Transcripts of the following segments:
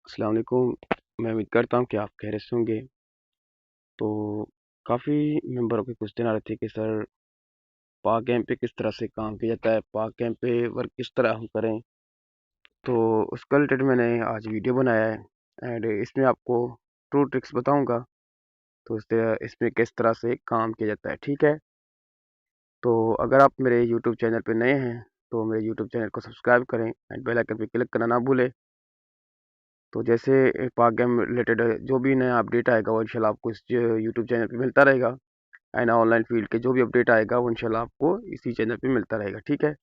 अस्सलाम वालेकुम। मैं उम्मीद करता हूँ कि आप खैरियत से होंगे। तो काफ़ी मेंबरों के क्वेश्चन आ रहे थे कि सर पाक गेम पे किस तरह से काम किया जाता है, पाक गेम पे वर्क किस तरह हम करें। तो उसका रिलेटेड मैंने आज वीडियो बनाया है एंड इसमें आपको ट्रू ट्रिक्स बताऊंगा। तो इसमें किस तरह से काम किया जाता है, ठीक है। तो अगर आप मेरे यूट्यूब चैनल पे नए हैं तो मेरे यूट्यूब चैनल को सब्सक्राइब करें एंड बेल आइकन पे क्लिक करना ना भूलें। तो जैसे पाक गेम रिलेटेड जो भी नया अपडेट आएगा वो इंशाल्लाह आपको इस यूट्यूब चैनल पे मिलता रहेगा। एंड ऑनलाइन फील्ड के जो भी अपडेट आएगा वो इंशाल्लाह आपको इसी चैनल पे मिलता रहेगा, ठीक है।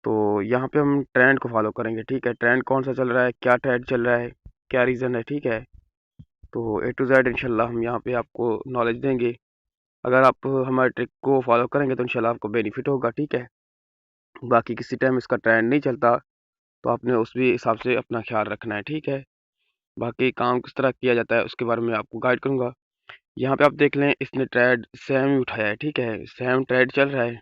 तो यहाँ पे हम ट्रेंड को फॉलो करेंगे, ठीक है। ट्रेंड कौन सा चल रहा है, क्या ट्रेंड चल रहा है, क्या रीज़न है, ठीक है। तो ए टू जेड इंशाल्लाह हम यहाँ पे आपको नॉलेज देंगे। अगर आप हमारे ट्रिक को फॉलो करेंगे तो इंशाल्लाह आपको बेनिफिट होगा, ठीक है। बाकी किसी टाइम इसका ट्रेंड नहीं चलता तो आपने उस भी हिसाब से अपना ख्याल रखना है, ठीक है। बाकी काम किस तरह किया जाता है उसके बारे में आपको गाइड करूँगा। यहाँ पे आप देख लें, इसने ट्रेड सेम ही उठाया है, ठीक है। सेम ट्रेड चल रहा है।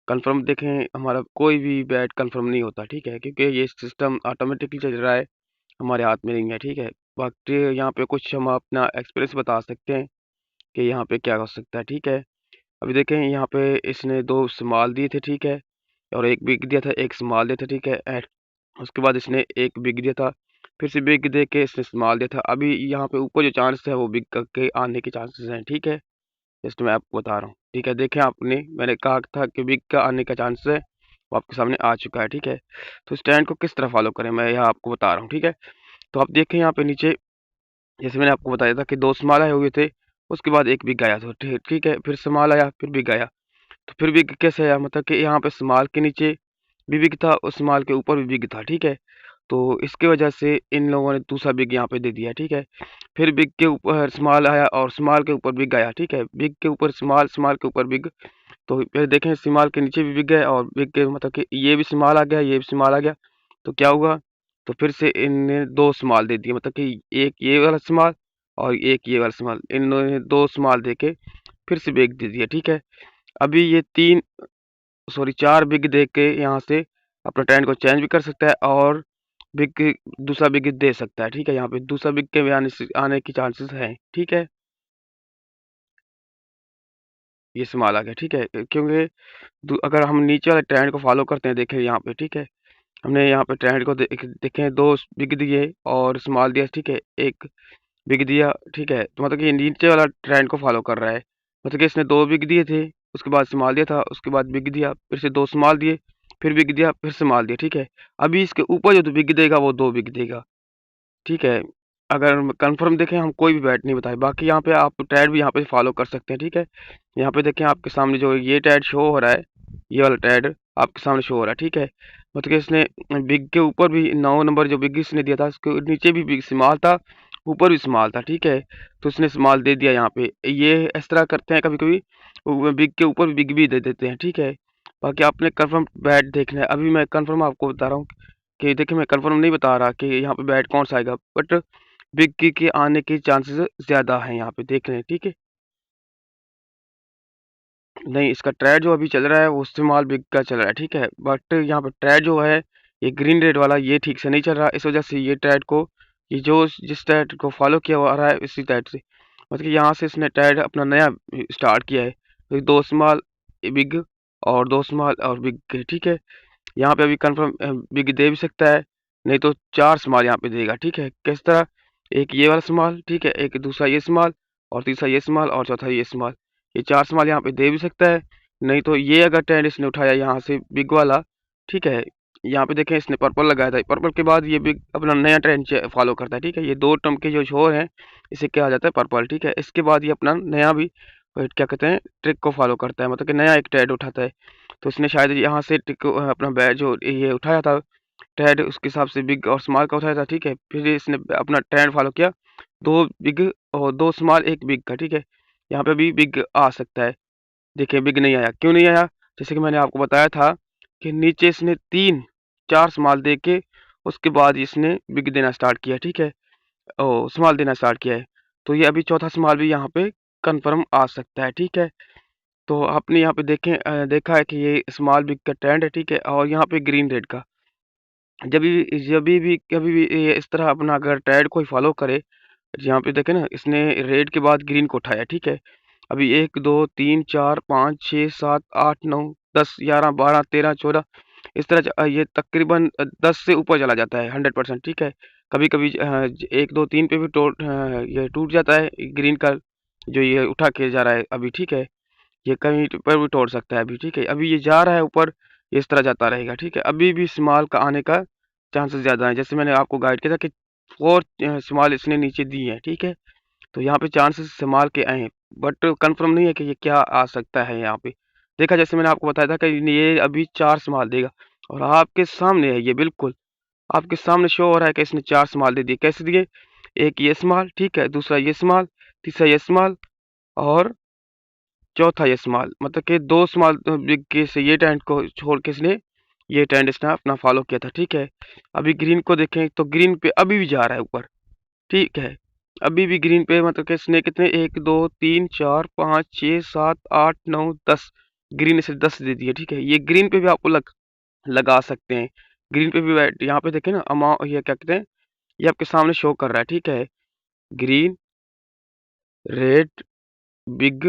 कंफर्म देखें, हमारा कोई भी बैट कंफर्म नहीं होता, ठीक है, क्योंकि ये सिस्टम ऑटोमेटिकली चल रहा है, हमारे हाथ में नहीं है, ठीक है। बाकी यहाँ पे कुछ हम अपना एक्सपीरियंस बता सकते हैं कि यहाँ पे क्या हो सकता है, ठीक है। अभी देखें यहाँ पे इसने दो स्मॉल दिए थे, ठीक है, और एक बिग दिया था, एक स्मॉल दिया था, ठीक है। एंड उसके बाद इसने एक बिग दिया था, फिर से बिग दे के इसने स्मॉल दिया था। अभी यहाँ पे ऊपर जो चांस है वो बिग के आने के चांसेस हैं, ठीक है। जस्ट मैं आपको बता रहा हूँ, ठीक है। देखें, आपने मैंने कहा था कि बिग का आने का चांस है, वो आपके सामने आ चुका है, ठीक है। तो स्टैंड को किस तरह फॉलो करें मैं यहाँ आपको बता रहा हूँ, ठीक है। तो आप देखें यहाँ पे नीचे, जैसे मैंने आपको बताया था कि दो स्मॉल आए हुए थे, उसके बाद एक बिग आया, तो ठीक है, फिर स्मॉल आया, फिर बिग आया। तो फिर बिग कैसे आया, मतलब कि यहाँ पे स्मॉल के नीचे भी बिग था, उस स्मॉल के ऊपर भी बिग था, ठीक है। तो इसकी वजह से इन लोगों ने दूसरा बिग यहाँ पे दे दिया, ठीक है। फिर बिग के ऊपर स्मॉल आया और स्मॉल के ऊपर बिग आया, ठीक है। बिग के ऊपर स्मॉल, स्मॉल के ऊपर बिग। तो फिर देखें, स्मॉल के नीचे भी बिग है और बिग के मतलब कि ये भी स्मॉल आ गया, ये भी स्मॉल आ गया। तो क्या हुआ, तो फिर से इनने दो स्मॉल दे दिए, मतलब कि एक ये वाला स्मॉल और एक ये वाला स्मॉल, इन्होंने दो स्मॉल दे के फिर से बिग दे दिया, ठीक है। अभी ये तीन, सॉरी, चार बिग दे के यहाँ से अपना ट्रेंड को चेंज भी कर सकता है और बिग दूसरा बिग दे सकता है, ठीक है। यहाँ पे दूसरा बिग के भी आने की चांसेस हैं, ठीक है। ये स्मॉल आ गया, ठीक है, क्योंकि अगर हम नीचे वाले ट्रेंड को फॉलो करते हैं, देखें यहाँ पे, ठीक है। हमने यहाँ पे ट्रेंड को देखें, दो बिग दिए और स्मॉल दिया, ठीक है, एक बिग दिया, ठीक है। तो मतलब कि नीचे वाला ट्रेंड को फॉलो कर रहा है, मतलब कि इसने दो बिग दिए थे, उसके बाद स्मॉल दिया था, उसके बाद बिग दिया, फिर से दो स्मॉल दिए, फिर बिग दिया, फिर स्मॉल दिया, ठीक है। अभी इसके ऊपर जो बिग देगा वो दो बिग देगा, ठीक है। अगर कंफर्म देखें, हम कोई भी बैट नहीं बताए। बाकी यहाँ पे आप ट्रेड भी यहाँ पे फॉलो कर सकते हैं, ठीक है। यहाँ पे देखें, आपके सामने जो ये ट्रेड शो हो रहा है, ये वाला ट्रेड आपके सामने शो हो रहा है, ठीक है। मतलब कि इसने बिग के ऊपर भी 9 नंबर जो बिग इसने दिया था, उसके नीचे भी बिग स्मॉल था, ऊपर भी स्मॉल था, ठीक है। तो उसने स्मॉल दे दिया यहाँ पे। ये इस तरह करते हैं, कभी कभी बिग के ऊपर बिग भी दे देते हैं, ठीक है। बाकी आपने कंफर्म बैट देखना है। अभी मैं कंफर्म आपको बता रहा हूँ कि देखिए, मैं कंफर्म नहीं बता रहा कि यहाँ पे बैट कौन सा आएगा, बट बिग के आने के चांसेस ज़्यादा हैं, यहाँ पे देख लें, ठीक है। नहीं, इसका ट्रेड जो अभी चल रहा है वो इस्तेमाल बिग का चल रहा है, ठीक है। बट यहाँ पे ट्रेड जो है, ये ग्रीन रेड वाला, ये ठीक से नहीं चल रहा। इस वजह से ये ट्रेड को, ये जो जिस ट्रेड को फॉलो किया हुआ आ रहा है इसी ट्रेड से, मतलब कि यहाँ से इसने ट्रेड अपना नया स्टार्ट किया है। तो दो स्मॉल बिग और दो स्मॉल और बिग, ठीक है। यहाँ पे अभी कंफर्म बिग दे भी सकता है, नहीं तो चार स्मॉल यहाँ पे देगा, ठीक है। किस तरह, एक ये वाला स्मॉल, ठीक है, एक दूसरा ये स्मॉल और तीसरा ये स्मॉल और चौथा ये स्मॉल, ये चार स्मॉल यहाँ पे दे भी सकता है। नहीं तो ये अगर ट्रेंड इसने उठाया यहाँ से बिग वाला, ठीक है, यहाँ पे देखें इसने पर्पल लगाया था, पर्पल के बाद ये बिग अपना नया ट्रेंड फॉलो करता है, ठीक है। ये दो टर्म के जो शोर हैं इसे क्या आ जाता है, पर्पल, ठीक है। इसके बाद ये अपना नया भी क्या कहते हैं, ट्रिक को फॉलो करता है, मतलब कि नया एक ट्रेंड उठाता है। तो उसने शायद यहाँ से ट्रिक अपना बैट जो ये उठाया था ट्रेंड, उसके हिसाब से बिग और स्मॉल का उठाया था, ठीक है। फिर इसने अपना ट्रेंड फॉलो किया, दो बिग और दो स्मॉल एक बिग का, ठीक है। यहाँ पे भी बिग आ सकता है। देखिए, बिग नहीं आया, क्यों नहीं आया, जैसे कि मैंने आपको बताया था कि नीचे इसने तीन चार स्मॉल दे के उसके बाद इसने बिग देना स्टार्ट किया, ठीक है, ओ स्मॉल देना स्टार्ट किया है। तो ये अभी चौथा स्मॉल भी यहाँ पे कंफर्म आ सकता है, ठीक है। तो आपने यहाँ पे देखा है कि ये स्मॉल बिग का ट्रेंड है, ठीक है, और यहाँ पे ग्रीन रेड का। जब भी कभी भी ये इस तरह अपना अगर ट्रेड कोई फॉलो करे, यहाँ पे देखें ना, इसने रेड के बाद ग्रीन को उठाया, ठीक है। अभी 1 2 3 4 5 6 7 8 9 10 11 12 13 14 इस तरह ये तकरीबन 10 से ऊपर चला जाता है 100%, ठीक है। कभी कभी 1 2 3 पे भी ये टूट जाता है ग्रीन का, जो ये उठा के जा रहा है अभी, ठीक है। ये कहीं पर भी तोड़ सकता है अभी, ठीक है। अभी ये जा रहा है ऊपर, ये इस तरह जाता रहेगा, ठीक है। अभी भी स्मॉल का आने का चांसेस ज़्यादा है, जैसे मैंने आपको गाइड किया था कि 4 स्मॉल इसने नीचे दी है, ठीक है। तो यहाँ पे चांसेस स्मॉल के आए हैं, बट कंफर्म नहीं है कि ये क्या आ सकता है यहाँ पे। देखा, जैसे मैंने आपको बताया था कि ये अभी 4 स्मॉल देगा, और आपके सामने है ये, बिल्कुल आपके सामने शो हो रहा है कि इसने 4 स्मॉल दे दिए। कैसे दिए? एक ये स्मॉल, ठीक है, दूसरा ये स्मॉल, तीसरा ये स्मॉल, और चौथा ये स्मॉल, मतलब कि 2 स्मॉल बिग के से ये ट्रेंड को छोड़ के इसने ये ट्रेंड इसने अपना फॉलो किया था, ठीक है। अभी ग्रीन को देखें तो ग्रीन पे अभी भी जा रहा है ऊपर, ठीक है। अभी भी ग्रीन पे मतलब कि इसने कितने 1 2 3 4 5 6 7 8 9 10 ग्रीन इसे 10 दे दिए, ठीक है। ये ग्रीन पे भी आपको लगा सकते हैं। ग्रीन पे भी यहाँ पे देखें ना, अमाउंट ये क्या कहते हैं, ये आपके सामने शो कर रहा है, ठीक है। ग्रीन, रेड, बिग,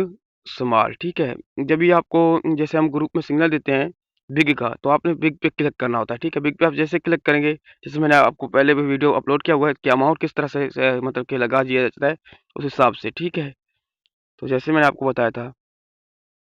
स्मॉल, ठीक है। जब भी आपको, जैसे हम ग्रुप में सिग्नल देते हैं बिग का, तो आपने बिग पे क्लिक करना होता है, ठीक है। बिग पे आप जैसे क्लिक करेंगे, जैसे मैंने आपको पहले भी वीडियो अपलोड किया हुआ है कि अमाउंट किस तरह से मतलब कि लगा दिया जाता है उस हिसाब से, ठीक है। तो जैसे मैंने आपको बताया था,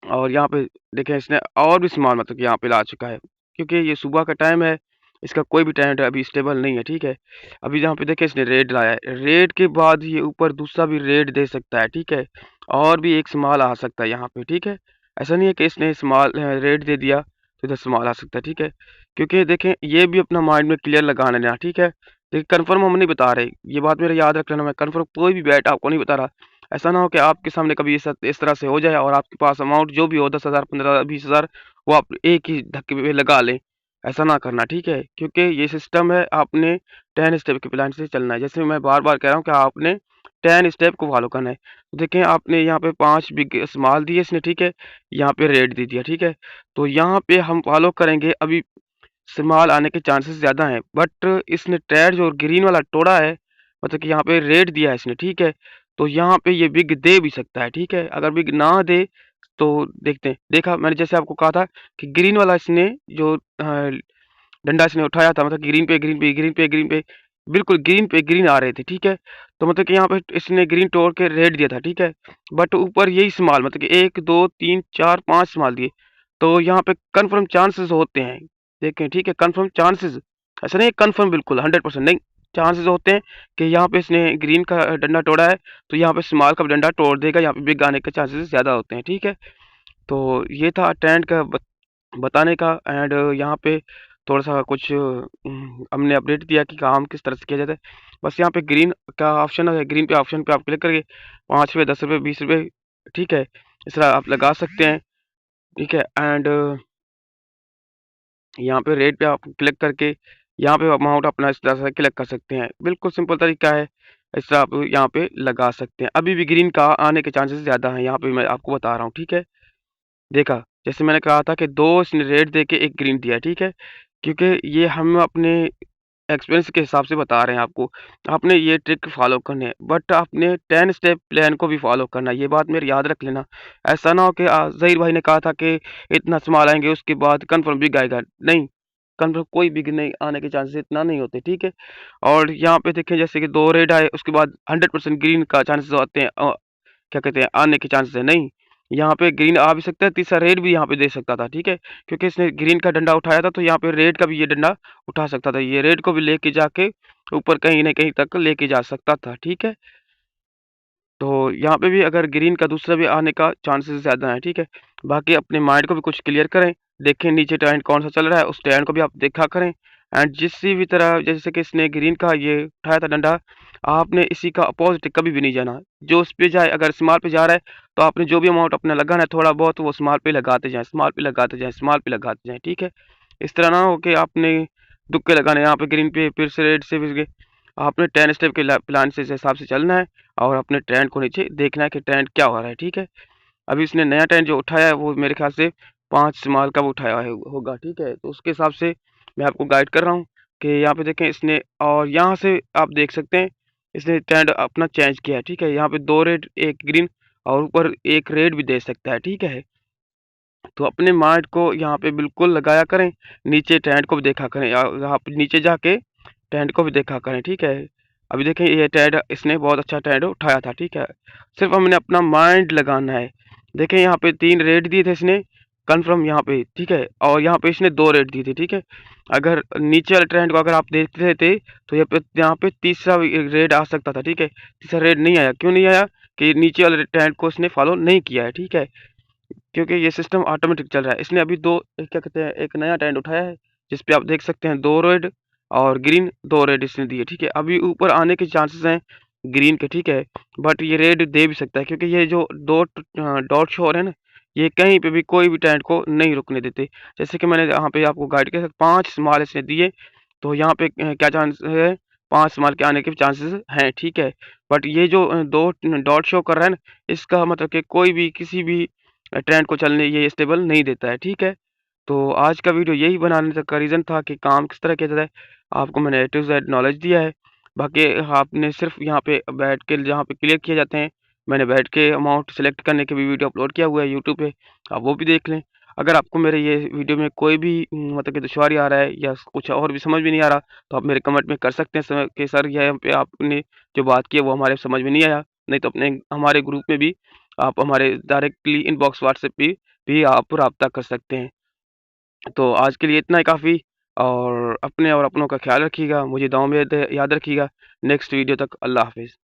और यहाँ पे देखें इसने और भी स्मॉल मतलब कि यहाँ पे ला चुका है, क्योंकि ये सुबह का टाइम है, इसका कोई भी टाइम अभी स्टेबल नहीं है, ठीक है। अभी यहाँ पे देखें इसने रेड लाया है, रेड के बाद ये ऊपर दूसरा भी रेड दे सकता है, ठीक है। और भी एक स्मॉल आ सकता है यहाँ पे, ठीक है। ऐसा नहीं है कि इसने स्मॉल रेड दे दिया तो इधर स्मॉल आ सकता है, ठीक है। क्योंकि देखें ये भी अपना माइंड में क्लियर लगाना ना, ठीक है। देखिए कंफर्म हम नहीं बता रहे, ये बात मेरा याद रख लेना, मैं कंफर्म कोई भी बैट आपको नहीं बता रहा। ऐसा ना हो कि आपके सामने कभी इस तरह से हो जाए और आपके पास अमाउंट जो भी हो 10,000 15,000 20,000 वो आप एक ही धक्के में लगा लें। ऐसा ना करना, ठीक है। क्योंकि ये सिस्टम है, आपने 10 स्टेप के प्लान से चलना है। जैसे मैं बार बार कह रहा हूँ कि आपने 10 स्टेप को फॉलो करना है। देखें आपने यहाँ पे 5 बिग स्मॉल दिए इसने, ठीक है। यहाँ पे रेड दे दिया, ठीक है। तो यहाँ पे हम फॉलो करेंगे, अभी स्मॉल आने के चांसेस ज़्यादा हैं, बट इसने ट्रेड जो ग्रीन वाला तोड़ा है, मतलब कि यहाँ पे रेड दिया है इसने, ठीक है। तो यहाँ पे ये बिग दे भी सकता है, ठीक है। अगर बिग ना दे तो देखते हैं। देखा मैंने जैसे आपको कहा था कि ग्रीन वाला इसने जो डंडा इसने उठाया था, मतलब ग्रीन पे ग्रीन पे ग्रीन पे ग्रीन पे, बिल्कुल ग्रीन पे ग्रीन आ रहे थे, ठीक है। तो मतलब कि यहाँ पे इसने ग्रीन तोड़ के रेड दिया था, ठीक है। बट ऊपर यही स्मॉल, मतलब कि 1 2 3 4 5 स्मॉल दिए, तो यहाँ पे कन्फर्म चांसेस होते हैं। देखें, ठीक है, कन्फर्म चांसेस, ऐसा नहीं कन्फर्म बिल्कुल 100% नहीं, चांसेस होते हैं कि यहाँ पे इसने ग्रीन का डंडा तोड़ा है, तो यहाँ पे स्मॉल का डंडा तोड़ देगा, यहाँ पे बिग आने के चांसेस ज़्यादा होते हैं, ठीक है। तो ये था ट्रेंड का बताने का, एंड यहाँ पे थोड़ा-सा कुछ हमने अपडेट दिया कि काम किस तरह से किया जाता है। बस यहाँ पे ग्रीन का ऑप्शन है, ग्रीन पे ऑप्शन पे आप क्लिक करके ₹5 ₹10 ₹20, ठीक है, इस तरह आप लगा सकते हैं, ठीक है। एंड यहाँ पे रेट पे आप क्लिक करके यहाँ पे अमाउंट अपना इस तरह से क्लिक कर सकते हैं। बिल्कुल सिंपल तरीका है, इस तरह आप यहाँ पे लगा सकते हैं। अभी भी ग्रीन का आने के चांसेस ज़्यादा हैं, यहाँ पे मैं आपको बता रहा हूँ, ठीक है। देखा, जैसे मैंने कहा था कि 2 इसने रेड देके 1 ग्रीन दिया है, ठीक है। क्योंकि ये हम अपने एक्सपीरियंस के हिसाब से बता रहे हैं आपको। आपने ये ट्रिक फॉलो करनी है, बट आपने 10 स्टेप प्लान को भी फॉलो करना है, ये बात मेरी याद रख लेना। ऐसा ना हो कि ज़हीर भाई ने कहा था कि इतना सामान आएँगे उसके बाद कन्फर्म बिग आएगा, नहीं, कन्फर्म कोई बिग नहीं आने के चांसेस इतना नहीं होते, ठीक है। और यहाँ पे देखें जैसे कि 2 रेड आए उसके बाद 100% ग्रीन का चांसेस आते हैं, क्या कहते हैं, आने के चांसेस है, नहीं, यहाँ पे ग्रीन आ भी सकता है, तीसरा रेड भी यहाँ पे दे सकता था, ठीक है। क्योंकि इसने ग्रीन का डंडा उठाया था, तो यहाँ पे रेड का भी ये डंडा उठा सकता था, ये रेड को भी लेके जाके ऊपर कहीं न कहीं तक लेके जा सकता था, ठीक है। तो यहाँ पे भी अगर ग्रीन का दूसरा भी आने का चांसेस ज़्यादा है, ठीक है। बाकी अपने माइंड को भी कुछ क्लियर करें, देखें नीचे ट्रेंड कौन सा चल रहा है, उस ट्रेंड को भी आप देखा करें। एंड जिस भी तरह जैसे कि इसने ग्रीन का ये उठाया था डंडा, आपने इसी का अपोजिट कभी भी नहीं जाना। जो उस पे जाए, अगर स्मॉल पे जा रहा है तो आपने जो भी अमाउंट अपना लगाना है थोड़ा बहुत, वो स्मॉल पे लगाते जाएं, स्मॉल पे लगाते जाएं, स्मॉल पे लगाते जाएं, ठीक है। इस तरह ना हो कि आपने तुक्के लगाने, यहाँ पे ग्रीन पे फिर से रेड से फिर गए। आपने 10 स्टेप के प्लान से इस हिसाब से चलना है, और अपने ट्रेंड को नीचे देखना है कि ट्रेंड क्या हो रहा है, ठीक है। अभी इसने नया ट्रेंड जो उठाया है वो मेरे ख्याल से 5 माल का वो उठाया है होगा, ठीक है। तो उसके हिसाब से मैं आपको गाइड कर रहा हूँ। कि यहाँ पे देखें इसने, और यहाँ से आप देख सकते हैं इसने ट्रेंड अपना चेंज किया है। ठीक है, यहाँ पे 2 रेड 1 ग्रीन और ऊपर 1 रेड भी दे सकता है। ठीक है, तो अपने माइंड को यहाँ पे बिल्कुल लगाया करें, नीचे ट्रेंड को भी देखा करें, या यहाँ पे नीचे जाके ट्रेंड को भी देखा करें। ठीक है, अभी देखें ये ट्रेंड इसने बहुत अच्छा ट्रेंड उठाया था। ठीक है, सिर्फ हमने अपना माइंड लगाना है। देखें यहाँ पे 3 रेड दिए थे इसने कन्फर्म यहाँ पे। ठीक है, और यहाँ पे इसने 2 रेड दी थी। ठीक है, अगर नीचे वाले ट्रेंड को अगर आप देखते थे तो यहाँ पे तीसरा रेड आ सकता था। ठीक है, तीसरा रेड नहीं आया, क्यों नहीं आया? कि नीचे वाले ट्रेंड को इसने फॉलो नहीं किया है। ठीक है, क्योंकि ये सिस्टम ऑटोमेटिक चल रहा है। इसने अभी दो क्या कहते हैं एक नया ट्रेंड उठाया है, जिस पे आप देख सकते हैं 2 रेड और ग्रीन, 2 रेड इसने दिए। ठीक है, अभी ऊपर आने के चांसेस हैं ग्रीन के। ठीक है, बट ये रेड दे भी सकता है, क्योंकि ये जो दो डॉट शो हो रहे हैं ना, ये कहीं पे भी कोई भी ट्रेंड को नहीं रुकने देते। जैसे कि मैंने यहाँ पे आपको गाइड किया 5 स्मॉल इसने दिए, तो यहाँ पे क्या चांस है, 5 स्मॉल के आने के चांसेस हैं। ठीक है, बट ये जो दो डॉट शो कर रहा है ना, इसका मतलब कि कोई भी किसी भी ट्रेंड को चलने ये स्टेबल नहीं देता है। ठीक है, तो आज का वीडियो यही बनाने तक का रीज़न था कि काम किस तरह किया जाता है। आपको मैंने ए टू जेड नॉलेज दिया है। बाकी आपने सिर्फ यहाँ पे बैठ के जहाँ पे क्लियर किए जाते हैं, मैंने बैठ के अमाउंट सेलेक्ट करने के भी वीडियो अपलोड किया हुआ है यूट्यूब पे, आप वो भी देख लें। अगर आपको मेरे ये वीडियो में कोई भी मतलब कि दुश्वारी आ रहा है या कुछ और भी समझ में नहीं आ रहा, तो आप मेरे कमेंट में कर सकते हैं कि सर यहाँ पे आपने जो बात की है वो हमारे समझ में नहीं आया। नहीं तो अपने हमारे ग्रुप में भी आप हमारे डायरेक्टली इनबॉक्स व्हाट्सएप पे भी आप राब्ता कर सकते हैं। तो आज के लिए इतना ही काफ़ी, और अपने और अपनों का ख्याल रखिएगा, मुझे दुआ में याद रखिएगा। नेक्स्ट वीडियो तक अल्लाह हाफ़िज़।